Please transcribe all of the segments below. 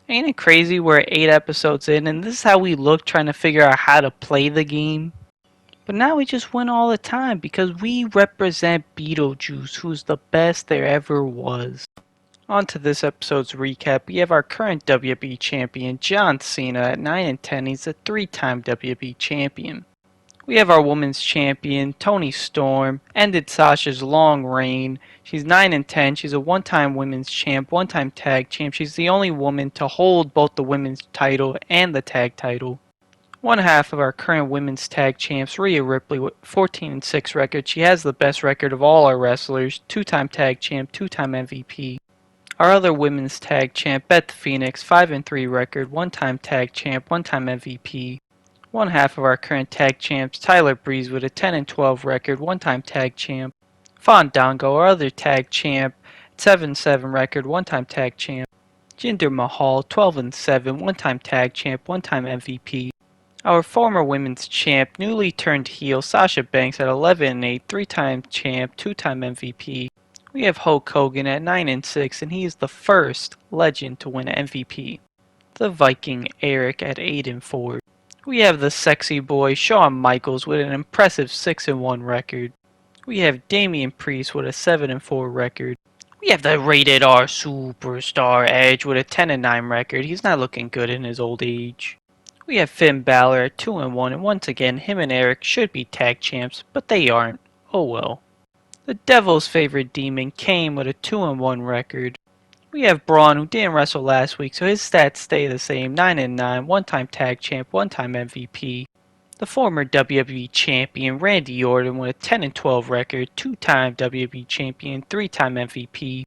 Ain't it crazy we're 8 episodes in and this is how we look trying to figure out how to play the game? But now we just win all the time because we represent Beetlejuice, who's the best there ever was. On to this episode's recap, we have our current WWE champion, John Cena, at 9 and 10. He's a 3-time WWE champion. We have our women's champion, Toni Storm, ended Sasha's long reign. She's 9 and 10. She's a 1-time women's champ, 1-time tag champ. She's the only woman to hold both the women's title and the tag title. One half of our current women's tag champs, Rhea Ripley, with 14 and 6 record. She has the best record of all our wrestlers, 2-time tag champ, 2-time MVP. Our other women's tag champ, Beth Phoenix, 5 and 3 record, 1-time tag champ, 1-time MVP. One half of our current tag champs, Tyler Breeze, with a 10 and 12 record, 1-time tag champ. Fandango, our other tag champ, 7 and 7 record, 1-time tag champ. Jinder Mahal, 12 and 7, 1-time tag champ, 1-time MVP. Our former women's champ, newly turned heel, Sasha Banks at 11 and 8, 3-time champ, 2-time MVP. We have Hulk Hogan at 9 and 6, and he is the first legend to win an MVP. The Viking Eric at 8 and 4. We have the sexy boy Shawn Michaels with an impressive 6 and 1 record. We have Damien Priest with a 7 and 4 record. We have the rated R superstar Edge with a 10 and 9 record. He's not looking good in his old age. We have Finn Balor at 2 and 1, and once again him and Eric should be tag champs, but they aren't. Oh well. The Devil's favorite demon Kane with a 2 and 1 record. We have Braun, who didn't wrestle last week, so his stats stay the same, 9 and 9, 1-time tag champ, 1-time MVP. The former WWE champion Randy Orton with a 10 and 12 record, 2-time WWE champion, 3-time MVP.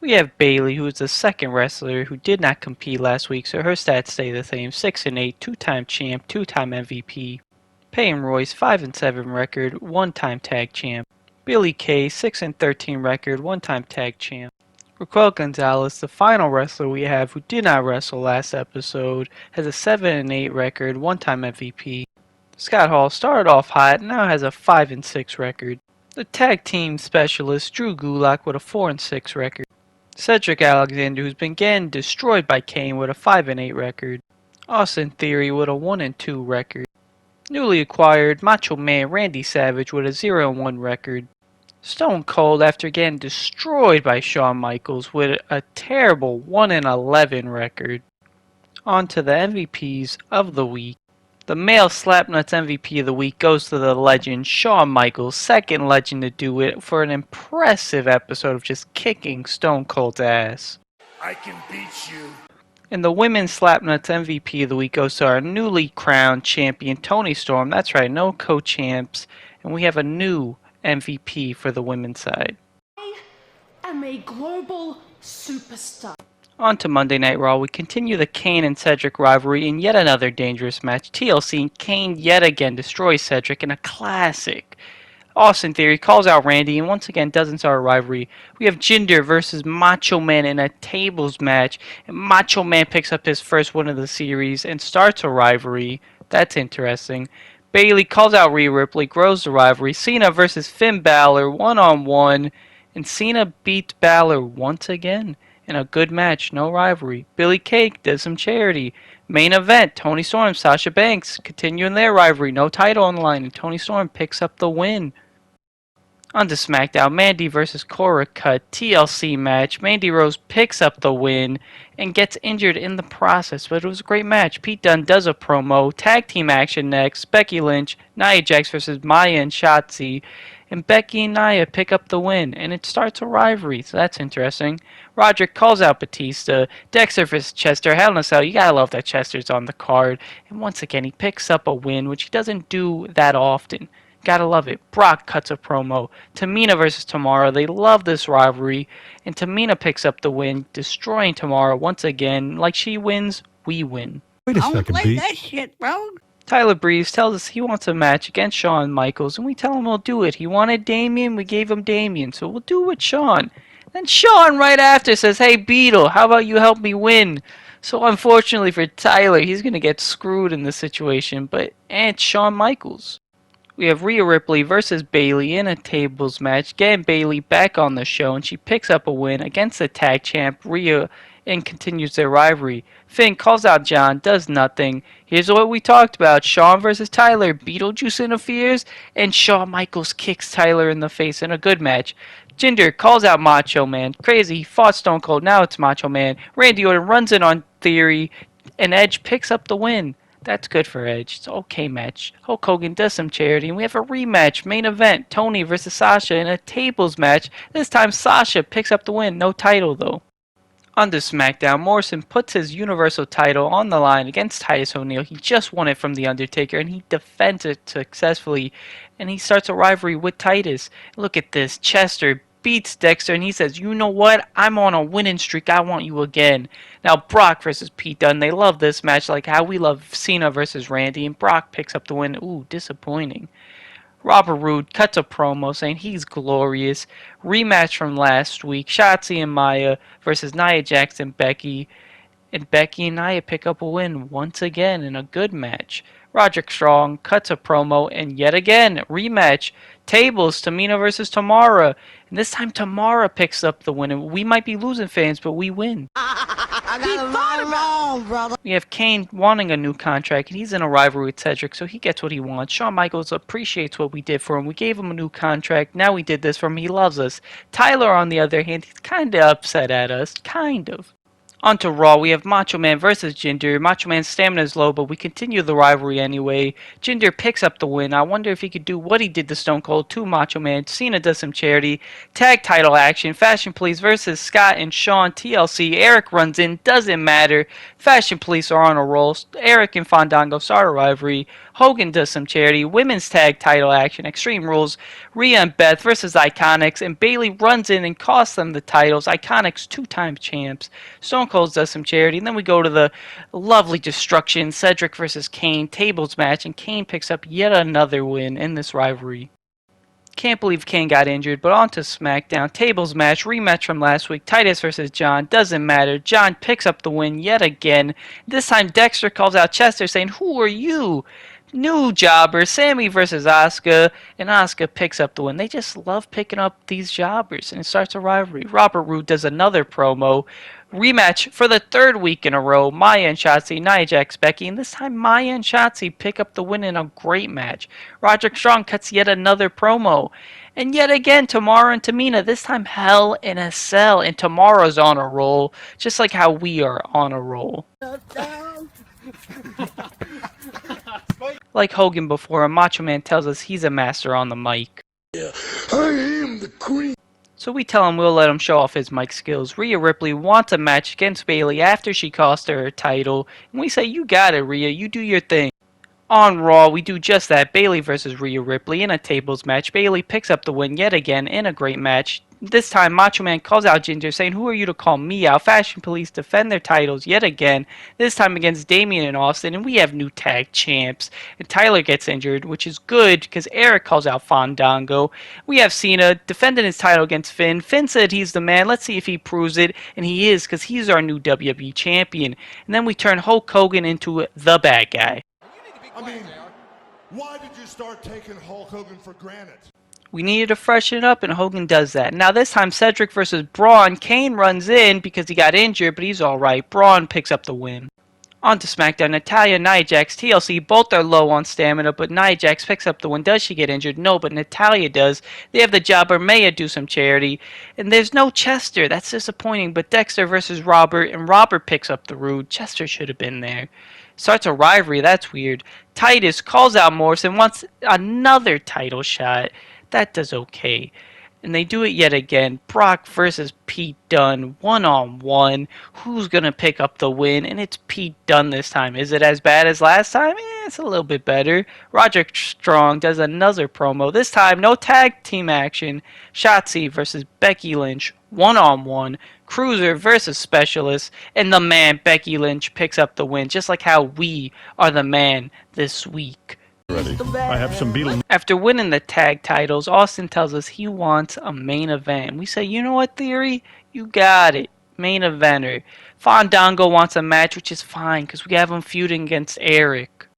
We have Bayley, who is the second wrestler who did not compete last week, so her stats stay the same, 6 and 8, 2-time champ, 2-time MVP. Peyton Royce, 5 and 7 record, 1-time tag champ. Billy Kay, 6 and 13 record, 1-time tag champ. Raquel Gonzalez, the final wrestler we have who did not wrestle last episode, has a 7 and 8 record, 1-time MVP. Scott Hall started off hot and now has a 5 and 6 record. The tag team specialist Drew Gulak with a 4 and 6 record. Cedric Alexander, who's been getting destroyed by Kane, with a 5 and 8 record. Austin Theory with a 1 and 2 record. Newly acquired Macho Man Randy Savage with a 0 and 1 record. Stone Cold, after getting destroyed by Shawn Michaels, with a terrible 1 and 11 record. On to the MVPs of the week. The male Slapnuts MVP of the week goes to the legend Shawn Michaels, second legend to do it, for an impressive episode of just kicking Stone Cold's ass. I can beat you. And the women's Slapnuts MVP of the week goes to our newly crowned champion Toni Storm. That's right, no co-champs, and we have a new MVP for the women's side. I am a global superstar. On to Monday Night Raw, we continue the Kane and Cedric rivalry in yet another dangerous match. TLC and Kane yet again destroys Cedric in a classic. Austin Theory calls out Randy and once again doesn't start a rivalry. We have Jinder versus Macho Man in a tables match. And Macho Man picks up his first win of the series and starts a rivalry. That's interesting. Bayley calls out Rhea Ripley, grows the rivalry. Cena versus Finn Balor, 1-on-1. And Cena beats Balor once again in a good match, no rivalry. Billy Kay does some charity. Main event, Toni Storm, Sasha Banks continuing their rivalry, no title on the line, and Toni Storm picks up the win. On to Smackdown, Mandy versus Cora Cut, TLC match. Mandy Rose picks up the win and gets injured in the process, but it was a great match. Pete Dunn does a promo, tag team action next. Becky Lynch, Nia Jax versus Maya and Shotzi, and Becky and Nia pick up the win, and it starts a rivalry, so that's interesting. Roderick calls out Batista, Dexter versus Chester, Hell in a Cell, you gotta love that Chester's on the card, and once again he picks up a win, which he doesn't do that often. Gotta love it. Brock cuts a promo. Tamina versus Tamara. They love this rivalry. And Tamina picks up the win, destroying Tamara once again. Like she wins, we win. Wait a second, Don't play Pete. that shit, bro. Tyler Breeze tells us he wants a match against Shawn Michaels, and we tell him we'll do it. He wanted Damien, we gave him Damien, so we'll do it with Shawn. Then Shawn right after says, hey Beetle, how about you help me win? So unfortunately for Tyler, he's going to get screwed in this situation, but it's Shawn Michaels. We have Rhea Ripley versus Bayley in a tables match, getting Bayley back on the show, and she picks up a win against the tag champ Rhea and continues their rivalry. Finn calls out John, does nothing. Here's what we talked about. Shawn versus Tyler. Beetlejuice interferes, and Shawn Michaels kicks Tyler in the face in a good match. Jinder calls out Macho Man. Crazy, he fought Stone Cold, now it's Macho Man. Randy Orton runs in on Theory, and Edge picks up the win. That's good for Edge. It's an okay match. Hulk Hogan does some charity, and we have a rematch. Main event, Tony versus Sasha in a tables match. This time Sasha picks up the win. No title, though. On to Smackdown, Morrison puts his Universal title on the line against Titus O'Neil. He just won it from The Undertaker, and he defends it successfully. And he starts a rivalry with Titus. Look at this. Chester beats Dexter, and he says, you know what? I'm on a winning streak. I want you again. Now, Brock versus Pete Dunne. They love this match like how we love Cena versus Randy, and Brock picks up the win. Ooh, disappointing. Robert Roode cuts a promo saying he's glorious. Rematch from last week. Shotzi and Maya versus Nia Jax and Becky. And Becky and Nia pick up a win once again in a good match. Roderick Strong cuts a promo, and yet again, rematch. Tables, Tamina versus Tamara. And this time Tamara picks up the win. And we might be losing fans, but we win. I got it wrong, brother. We have Kane wanting a new contract, and he's in a rivalry with Cedric, so he gets what he wants. Shawn Michaels appreciates what we did for him. We gave him a new contract. Now we did this for him. He loves us. Tyler, on the other hand, he's kind of upset at us. Kind of. On to Raw, we have Macho Man versus Jinder. Macho Man's stamina is low, but we continue the rivalry anyway. Jinder picks up the win. I wonder if he could do what he did to Stone Cold to Macho Man. Cena does some charity. Tag title action. Fashion Police versus Scott and Shawn. TLC. Eric runs in. Doesn't matter. Fashion Police are on a roll. Eric and Fandango start a rivalry. Hogan does some charity. Women's tag title action. Extreme Rules. Rhea and Beth versus Iconics. And Bayley runs in and costs them the titles. Iconics 2-time champs. Stone Cold does some charity, and then we go to the lovely destruction, Cedric versus Kane tables match, and Kane picks up yet another win in this rivalry. Can't believe Kane got injured, but on to SmackDown. Tables match, rematch from last week, Titus versus John, doesn't matter. John picks up the win yet again. This time Dexter calls out Chester saying, who are you? New jobber, Sammy versus Asuka, and Asuka picks up the win. They just love picking up these jobbers, and it starts a rivalry. Robert Roode does another promo. Rematch for the third week in a row. Maya and Shotzi, Nia Jax, Becky, and this time Maya and Shotzi pick up the win in a great match. Roderick Strong cuts yet another promo. And yet again, Tamara and Tamina, this time Hell in a Cell, and Tamara's on a roll, just like how we are on a roll. Like Hogan before, a Macho Man tells us he's a master on the mic. Yeah, I am the queen. So we tell him we'll let him show off his mic skills. Rhea Ripley wants a match against Bayley after she cost her title. And we say, you got it, Rhea, you do your thing. On Raw, we do just that. Bayley versus Rhea Ripley in a tables match. Bayley picks up the win yet again in a great match. This time, Macho Man calls out Jinder, saying, who are you to call me out? Fashion Police defend their titles yet again, this time against Damien and Austin, and we have new tag champs. And Tyler gets injured, which is good, because Eric calls out Fandango. We have Cena defending his title against Finn. Finn said he's the man. Let's see if he proves it, and he is, because he's our new WWE champion. And then we turn Hulk Hogan into the bad guy. I mean, why did you start taking Hulk Hogan for granted? We needed to freshen it up, and Hogan does that. Now this time, Cedric versus Braun. Kane runs in because he got injured, but he's alright. Braun picks up the win. On to SmackDown. Natalya, Nia Jax, TLC, both are low on stamina, but Nia Jax picks up the win. Does she get injured? No, but Natalya does. They have the jobber Maya do some charity. And there's no Chester. That's disappointing, but Dexter versus Robert, and Robert picks up the Roode. Chester should have been there. Starts a rivalry. That's weird. Titus calls out Morrison, wants another title shot. That does okay. And they do it yet again. Brock versus Pete Dunn, one-on-one. Who's going to pick up the win? And it's Pete Dunn this time. Is it as bad as last time? It's a little bit better. Roderick Strong does another promo. This time, no tag team action. Shotzi versus Becky Lynch, one-on-one. Cruiser versus Specialist. And the man, Becky Lynch, picks up the win. Just like how we are the man this week. Ready. I have some Beetlejuice. After winning the tag titles, Austin tells us he wants a main event. We say, you know what, Theory? You got it. Main eventer. Fandango wants a match, which is fine, because we have him feuding against Eric.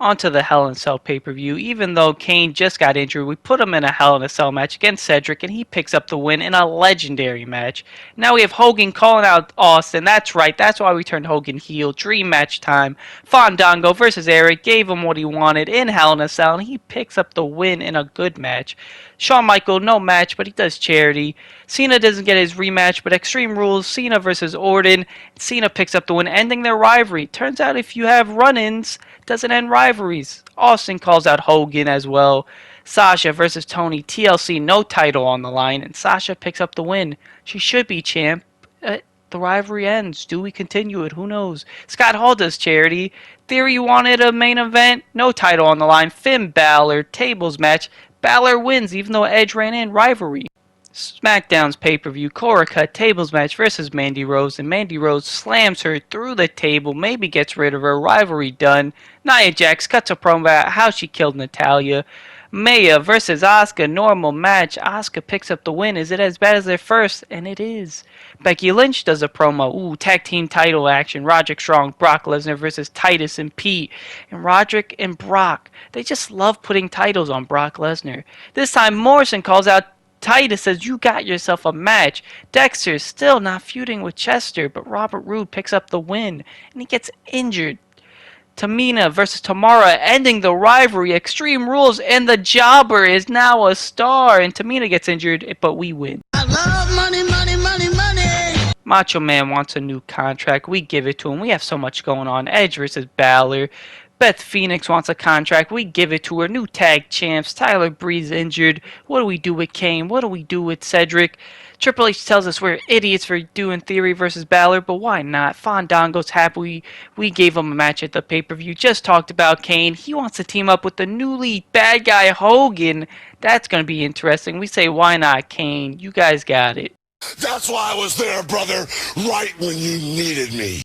Onto the Hell in a Cell pay-per-view. Even though Kane just got injured, we put him in a Hell in a Cell match against Cedric, and he picks up the win in a legendary match. Now we have Hogan calling out Austin. That's right, that's why we turned Hogan heel. Dream match time. Fandango versus Eric gave him what he wanted in Hell in a Cell, and he picks up the win in a good match. Shawn Michaels, no match, but he does charity. Cena doesn't get his rematch, but Extreme Rules, Cena versus Orton. Cena picks up the win, ending their rivalry. Turns out if you have run-ins, doesn't end rivalries. Austin calls out Hogan as well. Sasha versus Tony, TLC, no title on the line, and Sasha picks up the win. She should be champ. The rivalry ends. Do we continue it? Who knows? Scott Hall does charity. Theory wanted a main event. No title on the line. Finn Balor, tables match. Balor wins even though Edge ran in rivalry. Smackdown's pay-per-view, Cora Cut tables match versus Mandy Rose, and Mandy Rose slams her through the table, maybe gets rid of her, rivalry done. Nia Jax cuts a promo about how she killed Natalya. Maya versus Asuka, normal match. Asuka picks up the win. Is it as bad as their first? And it is. Becky Lynch does a promo. Tag team title action. Roderick Strong, Brock Lesnar versus Titus and Pete. And Roderick and Brock, they just love putting titles on Brock Lesnar. This time Morrison calls out Titus, says you got yourself a match. Dexter's still not feuding with Chester, but Robert Roode picks up the win, and he gets injured. Tamina versus Tamara, ending the rivalry. Extreme Rules, and the Jobber is now a star, and Tamina gets injured, but we win. I love money, money, money, money. Macho Man wants a new contract. We give it to him. We have so much going on. Edge versus Balor. Beth Phoenix wants a contract. We give it to her. New tag champs. Tyler Breeze's injured. What do we do with Kane? What do we do with Cedric? Triple H tells us we're idiots for doing Theory versus Balor, but why not? Fandango's happy we gave him a match at the pay-per-view. Just talked about Kane. He wants to team up with the newly bad guy Hogan. That's going to be interesting. We say, why not, Kane? You guys got it. That's why I was there, brother, right when you needed me.